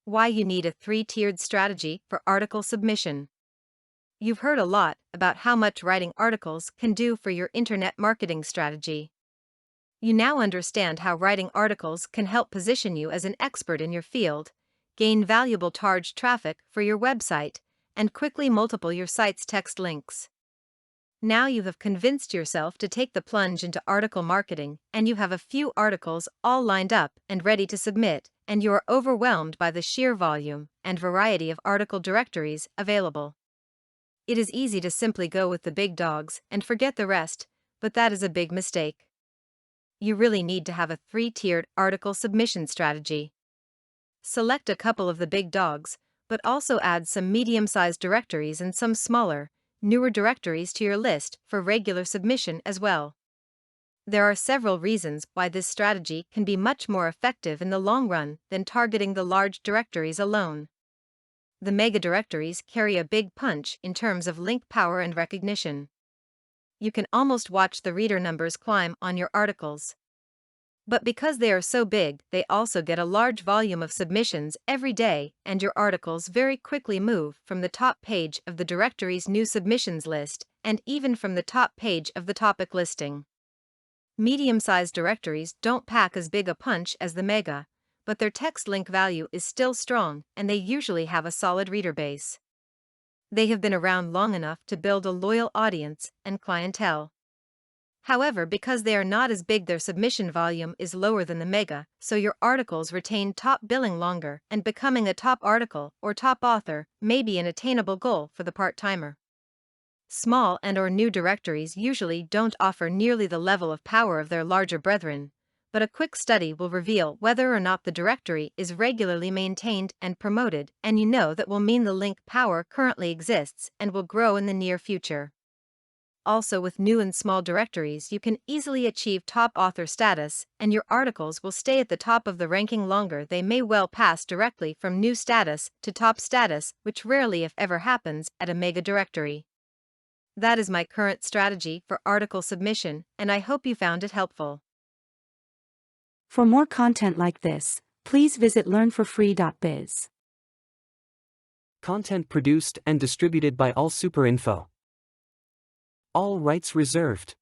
Why you need a three-tiered strategy for article submission. You've heard a lot about how much writing articles can do for your internet marketing strategy. You now understand how writing articles can help position you as an expert in your field, gain valuable targed traffic for your website, and quickly multiple your site's text links. Now you have convinced yourself to take the plunge into article marketing, and you have a few articles all lined up and ready to submit, and you are overwhelmed by the sheer volume and variety of article directories available. It is easy to simply go with the big dogs and forget the rest, but that is a big mistake. You really need to have a three-tiered article submission strategy. Select a couple of the big dogs, but also add some medium-sized directories and some smaller, newer directories to your list for regular submission as well. There are several reasons why this strategy can be much more effective in the long run than targeting the large directories alone. The mega directories carry a big punch in terms of link power and recognition. You can almost watch the reader numbers climb on your articles. But because they are so big, they also get a large volume of submissions every day, and your articles very quickly move from the top page of the directory's new submissions list, and even from the top page of the topic listing. Medium-sized directories don't pack as big a punch as the mega, but their text link value is still strong, and they usually have a solid reader base. They have been around long enough to build a loyal audience and clientele. However, because they are not as big, their submission volume is lower than the mega, so your articles retain top billing longer, and becoming a top article or top author may be an attainable goal for the part-timer. Small and/or new directories usually don't offer nearly the level of power of their larger brethren, but a quick study will reveal whether or not the directory is regularly maintained and promoted, and you know that will mean the link power currently exists and will grow in the near future. Also, with new and small directories, you can easily achieve top author status, and your articles will stay at the top of the ranking longer. They may well pass directly from new status to top status, which rarely if ever happens at a mega directory. That is my current strategy for article submission, and I hope you found it helpful. For more content like this, please visit learnforfree.biz. Content produced and distributed by All Super Info. All rights reserved.